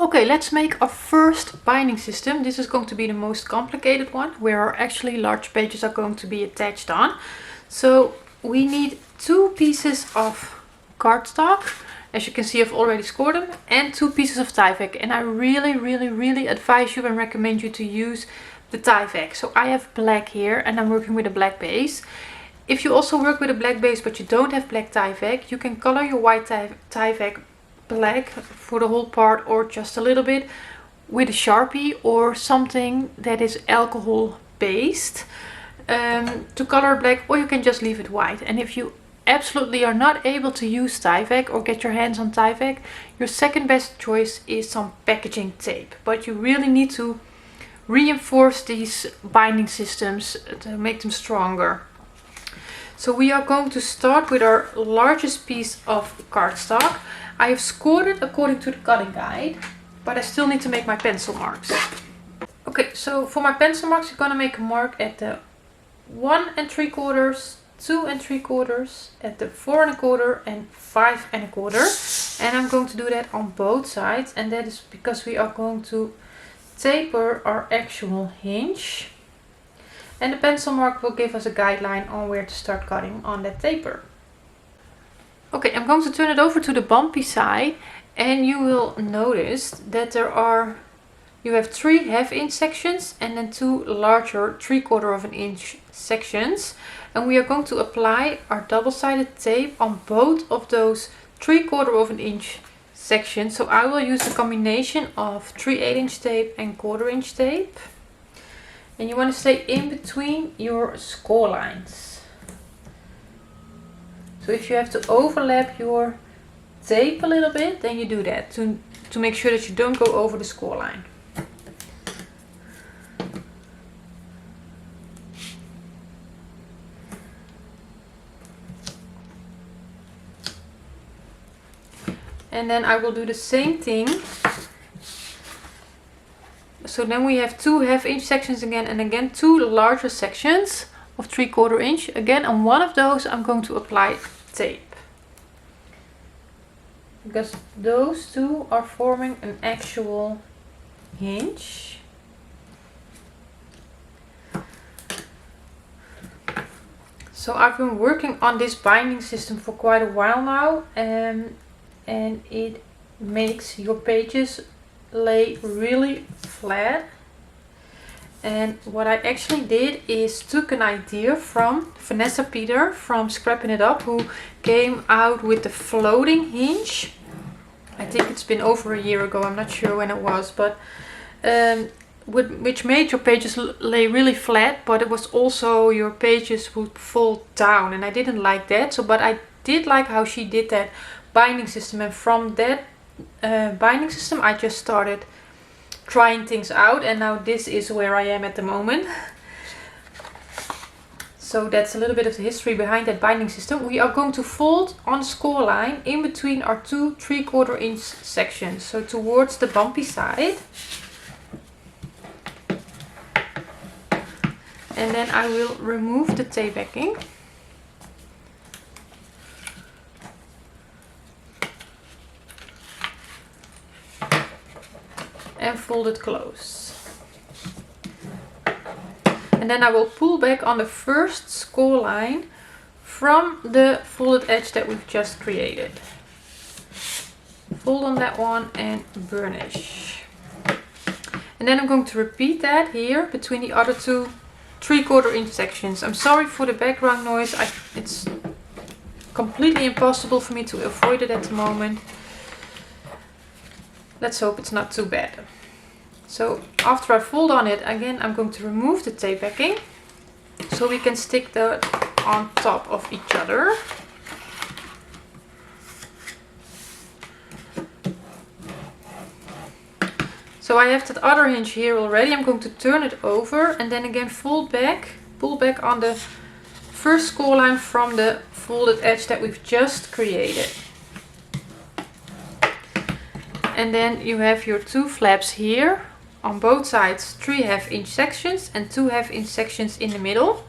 Okay, let's make our first binding system. This is going to be the most complicated one, where actually large pages are going to be attached on. So we need 2 pieces of cardstock. As you can see, I've already scored them, and 2 pieces of Tyvek. And I really advise you and recommend you to use the Tyvek. So I have black here, and I'm working with a black base. If you also work with a black base but you don't have black Tyvek, you can color your white Tyvek black for the whole part, or just a little bit, with a Sharpie or something that is alcohol based to color black, or you can just leave it white. And if you absolutely are not able to use Tyvek or get your hands on Tyvek, your second best choice is some packaging tape. But you really need to reinforce these binding systems to make them stronger. So we are going to start with our largest piece of cardstock. I have scored it according to the cutting guide, but I still need to make my pencil marks. Okay, so for my pencil marks, I'm going to make a mark at the 1 3/4, 2 3/4, at the 4 1/4 and 5 1/4. And I'm going to do that on both sides, and that is because we are going to taper our actual hinge. And the pencil mark will give us a guideline on where to start cutting on that taper. Okay, I'm going to turn it over to the bumpy side, and you will notice that you have 3 1/2 inch sections and then 2 larger 3/4 inch sections. And we are going to apply our double-sided tape on both of those 3/4 inch sections. So I will use a combination of 3/8 inch tape and 1/4 inch tape. And you want to stay in between your score lines. So if you have to overlap your tape a little bit, then you do that to make sure that you don't go over the score line. And then I will do the same thing. So then we have 2 1/2 inch sections again, and again 2 larger sections of 3/4 inch. Again, on one of those I'm going to apply tape, because those 2 are forming an actual hinge. So I've been working on this binding system for quite a while now, and it makes your pages lay really flat. And what I actually did is took an idea from Vanessa Peter from Scrapping It Up, who came out with the floating hinge. I think it's been over a year ago, I'm not sure when it was, but which made your pages lay really flat, but it was also your pages would fall down, and I didn't like that. So but I did like how she did that binding system, and from that binding system I just started trying things out, and now this is where I am at the moment. So that's a little bit of the history behind that binding system. We are going to fold on the score line in between our 2 3/4 inch sections, so towards the bumpy side. And then I will remove the tape backing. And fold it close. And then I will pull back on the first score line from the folded edge that we've just created. Fold on that one and burnish. And then I'm going to repeat that here between the other 2 3/4 inch sections. I'm sorry for the background noise. It's completely impossible for me to avoid it at the moment. Let's hope it's not too bad. So after I fold on it, again I'm going to remove the tape backing so we can stick that on top of each other. So I have that other hinge here already. I'm going to turn it over and then again pull back on the first score line from the folded edge that we've just created. And then you have your 2 flaps here on both sides, 3 1/2 inch sections and 2 1/2 inch sections in the middle.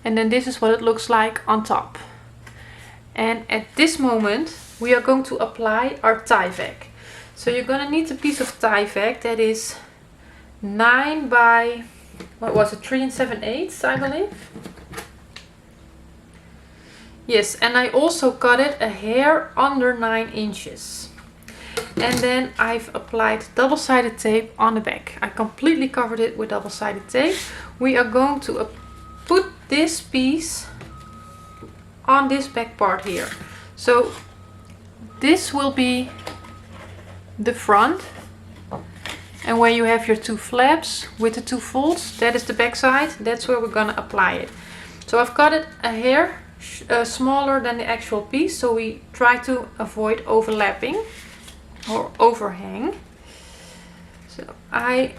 And then this is what it looks like on top. And at this moment we are going to apply our Tyvek. So you're gonna need a piece of Tyvek that is 9 by, what was it, 3 7/8, I believe. Yes, and I also cut it a hair under 9 inches. And then I've applied double-sided tape on the back. I completely covered it with double-sided tape. We are going to put this piece on this back part here. So this will be the front, and where you have your 2 flaps with the 2 folds, that is the back side. That's where we're gonna apply it. So I've cut it a hair smaller than the actual piece, so we try to avoid overlapping or overhang. So I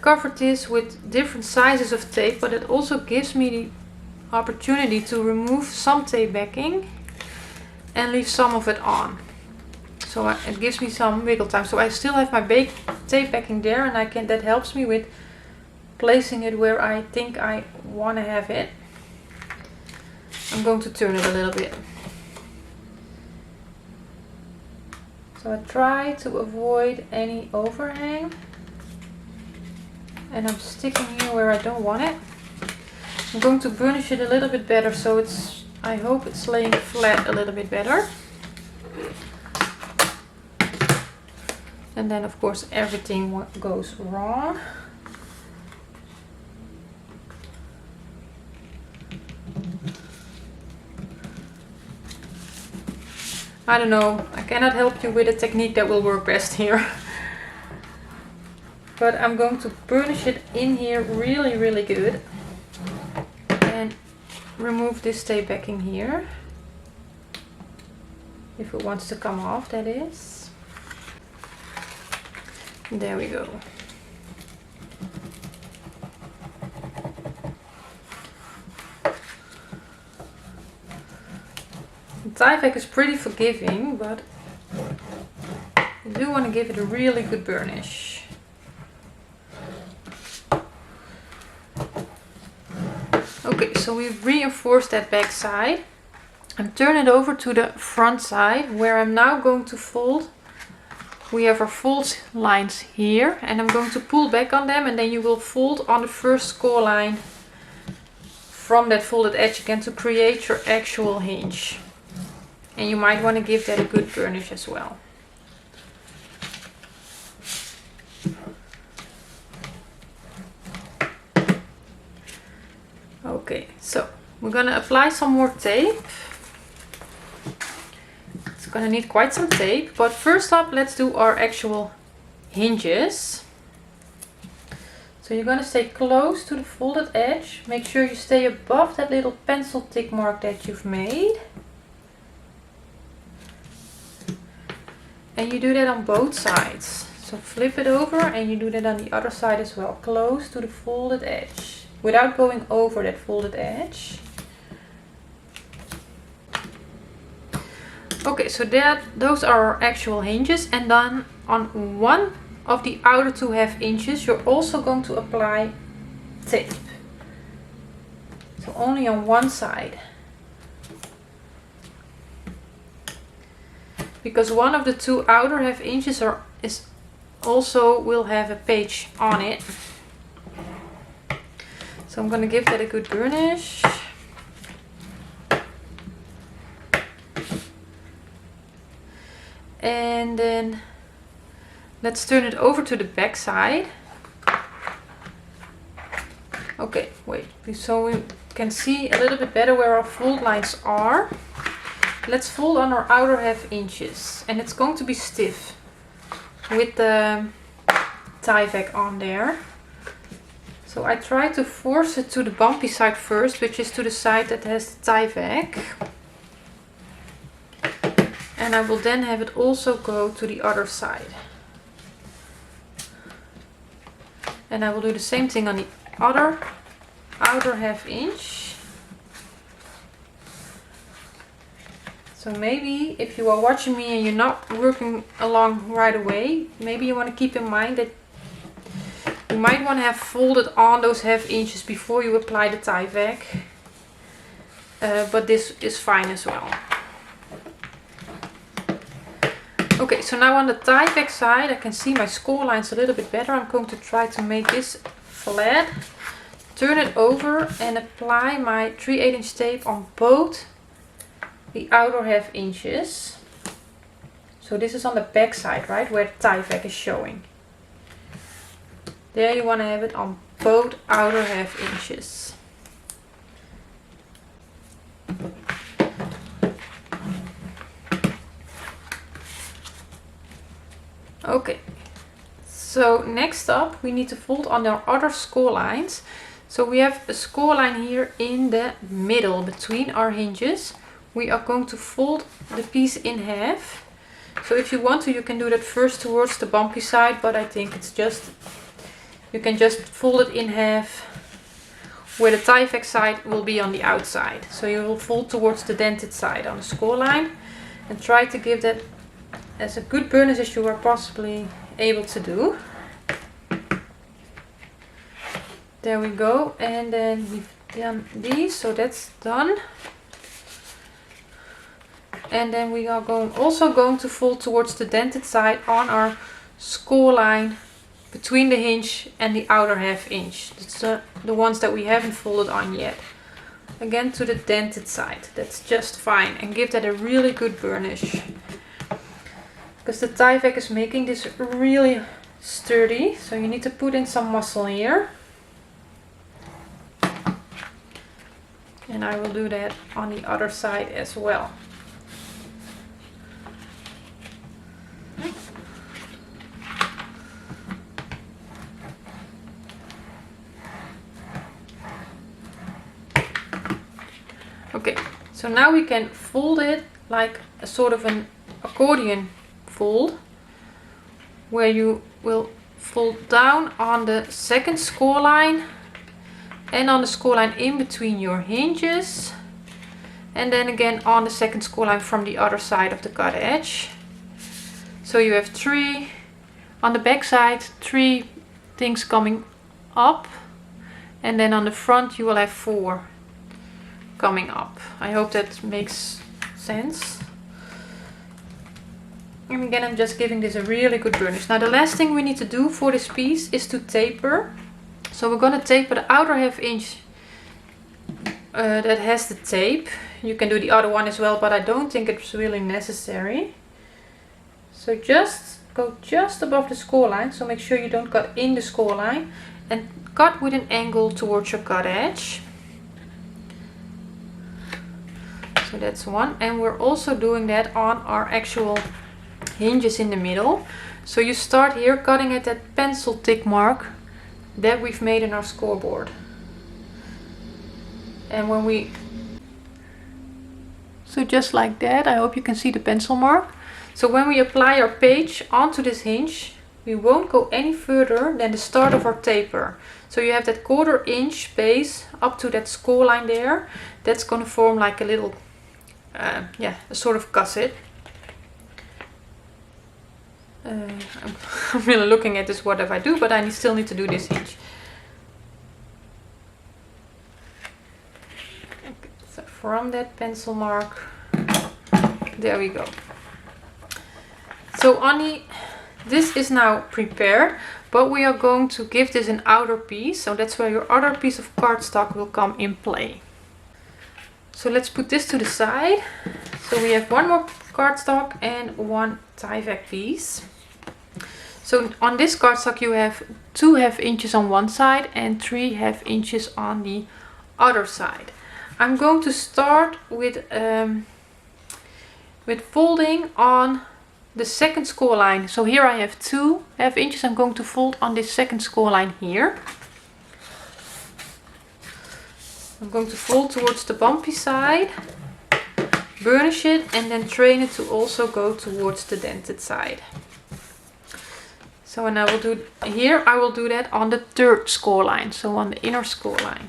covered this with different sizes of tape, but it also gives me the opportunity to remove some tape backing and leave some of it on. So it gives me some wiggle time. So I still have my tape backing there, and that helps me with placing it where I think I want to have it. I'm going to turn it a little bit. So I try to avoid any overhang, and I'm sticking here where I don't want it. I'm going to burnish it a little bit better, so I hope it's laying flat a little bit better. And then of course everything goes wrong. I don't know, I cannot help you with a technique that will work best here. But I'm going to burnish it in here really, really good. And remove this tape backing here. If it wants to come off, that is. There we go. Tyvek is pretty forgiving, but you do want to give it a really good burnish. Okay, so we've reinforced that back side. And turn it over to the front side, where I'm now going to fold. We have our fold lines here, and I'm going to pull back on them, and then you will fold on the first score line from that folded edge again to create your actual hinge. And you might want to give that a good burnish as well. Okay, so we're going to apply some more tape. It's going to need quite some tape, but first up let's do our actual hinges. So you're going to stay close to the folded edge. Make sure you stay above that little pencil tick mark that you've made. And you do that on both sides. So flip it over and you do that on the other side as well. Close to the folded edge without going over that folded edge. Okay, so those are our actual hinges, and then on one of the outer 2.5 inches you're also going to apply tape. So only on one side. Because one of the 2 outer 1/2 inches will have a page on it. So I'm going to give that a good burnish. And then let's turn it over to the back side. Okay, wait, so we can see a little bit better where our fold lines are. Let's fold on our outer 1/2 inches, and it's going to be stiff with the Tyvek on there. So I try to force it to the bumpy side first, which is to the side that has the Tyvek. And I will then have it also go to the other side. And I will do the same thing on the other outer 1/2 inch. So maybe if you are watching me and you're not working along right away, maybe you want to keep in mind that you might want to have folded on those 1/2 inches before you apply the Tyvek. But this is fine as well. Okay, so now on the tie back side I can see my score lines a little bit better. I'm going to try to make this flat, turn it over and apply my 3/8 inch tape on both the outer half inches. So this is on the back side, right, where the tie back is showing. There you want to have it on both outer half inches. Okay, so next up we need to fold on our other score lines. So we have a score line here in the middle between our hinges. We are going to fold the piece in half. So if you want to, you can do that first towards the bumpy side, but I think it's just, you can just fold it in half where the tie back side will be on the outside. So you will fold towards the dented side on the score line and try to give that as a good burnish as you are possibly able to do. There we go, and then we've done these, so that's done. And then we are also going to fold towards the dented side on our score line between the hinge and the outer half inch. That's the ones that we haven't folded on yet. Again to the dented side, that's just fine, and give that a really good burnish. Because the tie back is making this really sturdy, so you need to put in some muscle here. And I will do that on the other side as well. Okay, so now we can fold it like a sort of an accordion fold, where you will fold down on the second score line and on the score line in between your hinges, and then again on the second score line from the other side of the cut edge. So you have 3 on the back side, 3 things coming up, and then on the front you will have 4 coming up. I hope that makes sense. And again, I'm just giving this a really good burnish. Now the last thing we need to do for this piece is to taper. So we're going to taper the outer half inch that has the tape. You can do the other one as well, but I don't think it's really necessary. So just go just above the score line, so make sure you don't cut in the score line, and cut with an angle towards your cut edge. So that's one, and we're also doing that on our actual hinges in the middle. So you start here cutting at that pencil tick mark that we've made in our scoreboard. And when we, so just like that, I hope you can see the pencil mark. So when we apply our page onto this hinge, we won't go any further than the start of our taper. So you have that 1/4 inch space up to that score line there. That's going to form like a little, a sort of gusset. I'm really looking at this, what if I do, but I still need to do this hinge. Okay, so from that pencil mark, there we go. So this is now prepared, but we are going to give this an outer piece, so that's where your other piece of cardstock will come in play. So let's put this to the side. So we have one more cardstock and one tie back piece. So on this cardstock you have 2 half inches on one side and 3 half inches on the other side. I'm going to start with folding on the second score line. So here I have 2 half inches. I'm going to fold on this second score line here. I'm going to fold towards the bumpy side, burnish it, and then train it to also go towards the dented side. So, and I will do here, I will do that on the third score line, so on the inner score line.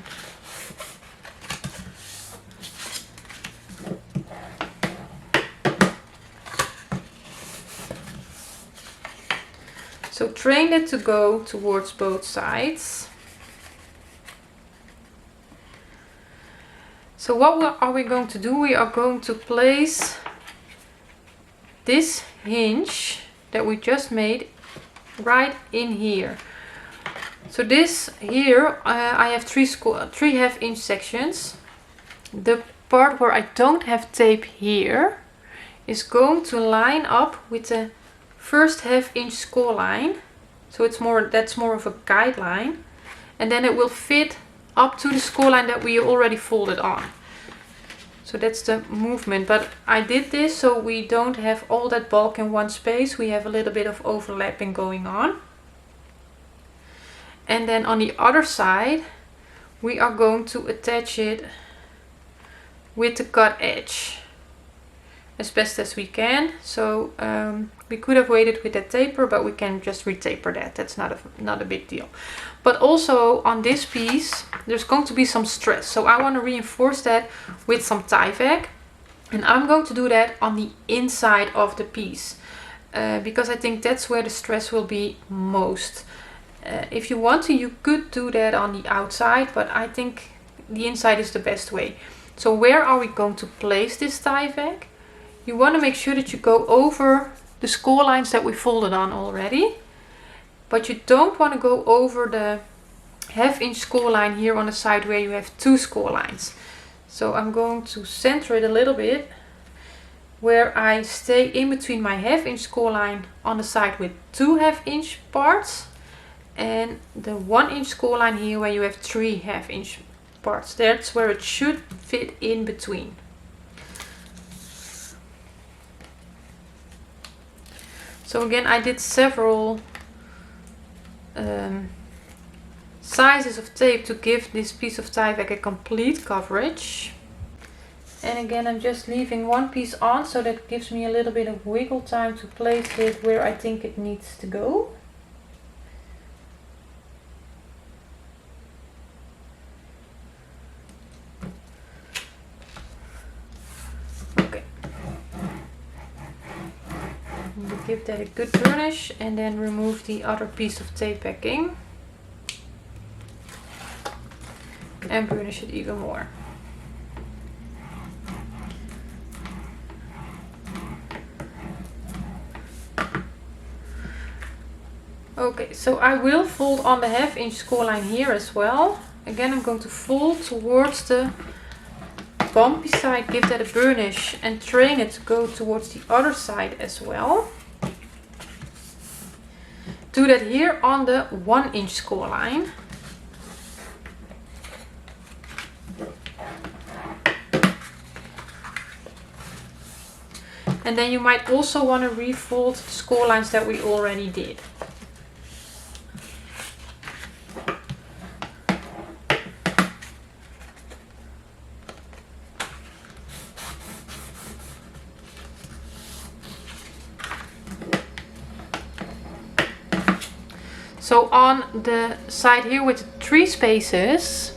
So train it to go towards both sides. So what are we going to do? We are going to place this hinge that we just made right in here. So this here, I have three 1/2 inch sections. The part where I don't have tape here is going to line up with the first 1/2 inch score line. So that's more of a guideline. And then it will fit up to the score line that we already folded on. So that's the movement. But I did this so we don't have all that bulk in one space. We have a little bit of overlapping going on. And then on the other side, we are going to attach it with the cut edge as best as we can. So we could have waited with that taper, but we can just retaper that. That's not a big deal. But also on this piece, there's going to be some stress. So I want to reinforce that with some Tyvek. And I'm going to do that on the inside of the piece. Because I think that's where the stress will be most. If you want to, you could do that on the outside, but I think the inside is the best way. So where are we going to place this Tyvek? You want to make sure that you go over the score lines that we folded on already. But you don't want to go over the 1/2 inch score line here on the side where you have 2 score lines. So I'm going to center it a little bit where I stay in between my 1/2 inch score line on the side with 2 1/2 inch parts and the 1 inch score line here where you have 3 1/2 inch parts. That's where it should fit in between. So again, I did several sizes of tape to give this piece of Tyvek a complete coverage. And again, I'm just leaving one piece on so that gives me a little bit of wiggle time to place it where I think it needs to go. Okay. Give that a good burnish and then remove the other piece of tape backing and burnish it even more. Okay, so I will fold on the 1/2 inch score line here as well. Again, I'm going to fold towards the bumpy side, give that a burnish and train it to go towards the other side as well. Do that here on the 1 inch score line. And then you might also want to refold the score lines that we already did. So on the side here with the 3 spaces,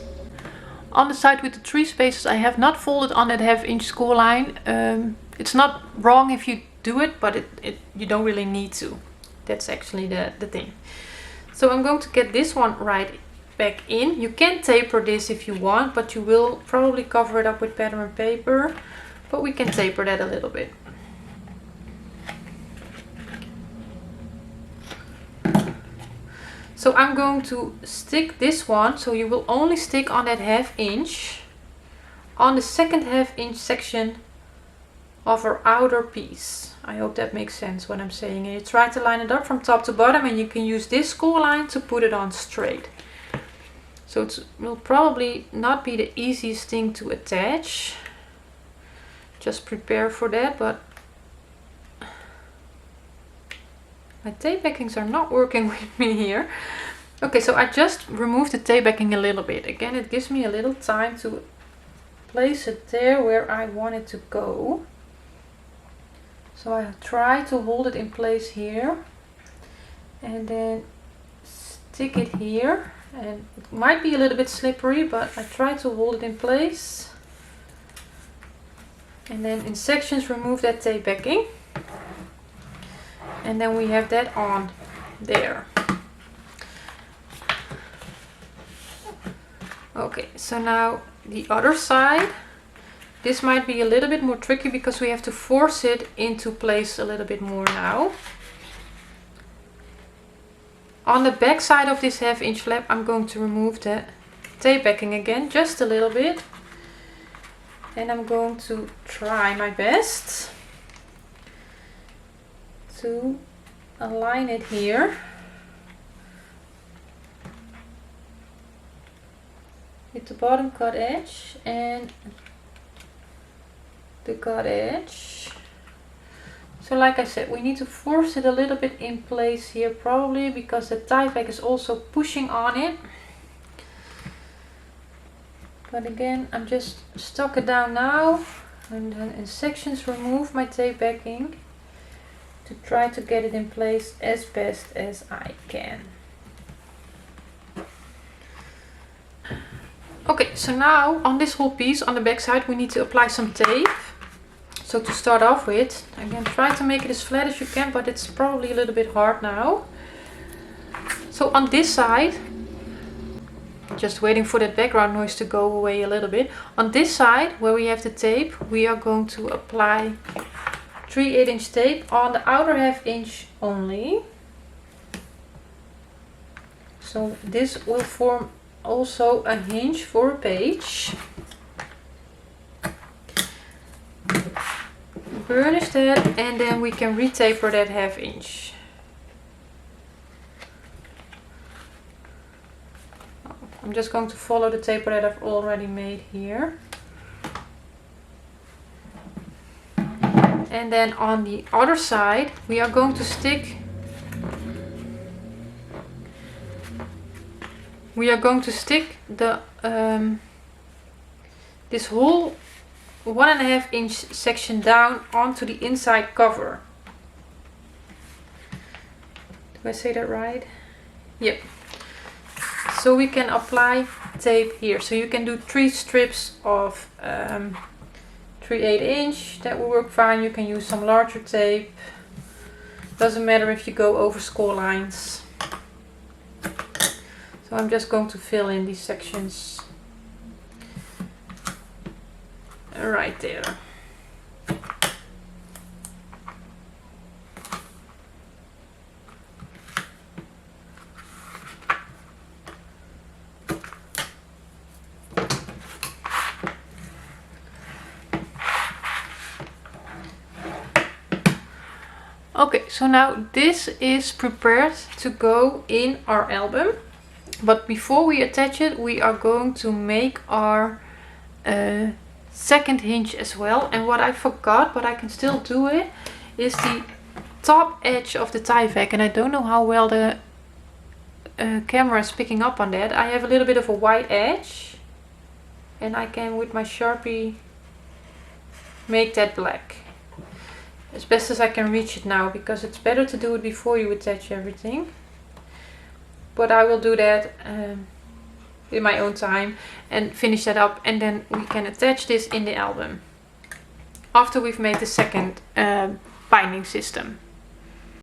I have not folded on that 1/2 inch score line. It's not wrong if you do it, but you don't really need to. That's actually the thing. So I'm going to get this one right back in. You can taper this if you want, but you will probably cover it up with pattern paper. But we can taper that a little bit. So I'm going to stick this one, so you will only stick on that 1/2 inch on the second 1/2 inch section of our outer piece. I hope that makes sense what I'm saying. And you try to line it up from top to bottom, and you can use this score line to put it on straight. So it will probably not be the easiest thing to attach. Just prepare for that, but my tape backings are not working with me here. Okay, so I just removed the tape backing a little bit. Again, it gives me a little time to place it there where I want it to go. So I try to hold it in place here and then stick it here. And it might be a little bit slippery, but I try to hold it in place. And then in sections remove that tape backing. And then we have that on there. Okay, so now the other side, This might be a little bit more tricky because we have to force it into place a little bit more now. On the back side of this 1/2 inch flap, I'm going to remove the tape backing again, just a little bit. And I'm going to try my best to align it here with the bottom cut edge and the cut edge. So like I said, we need to force it a little bit in place here, probably because the tie back is also pushing on it. But again, I'm just stuck it down now and then in sections remove my tape backing to try to get it in place as best as I can. Okay, so now on this whole piece on the back side we need to apply some tape. So to start off with, again, try to make it as flat as you can, but it's probably a little bit hard now. So on this side, just waiting for that background noise to go away a little bit. On this side, where we have the tape, we are going to apply 3/8 inch tape on the outer 1/2 inch only. So this will form also a hinge for a page. Burnish that and then we can retaper that 1/2 inch. I'm just going to follow the taper that I've already made here. And then on the other side we are going to stick the this whole 1.5 inch section down onto the inside cover. Do I say that right? Yep. So we can apply tape here. So you can do 3 strips of 3/8 inch. That will work fine. You can use some larger tape. Doesn't matter if you go over score lines. So I'm just going to fill in these sections right there. Okay, so now this is prepared to go in our album. But before we attach it, we are going to make our second hinge as well. And what I forgot, but I can still do it, is the top edge of the tie vac. And I don't know how well the camera is picking up on that. I have a little bit of a white edge. And I can, with my Sharpie, make that black. As best as I can reach it now, because it's better to do it before you attach everything. But I will do that in my own time and finish that up, and then we can attach this in the album after we've made the second binding system.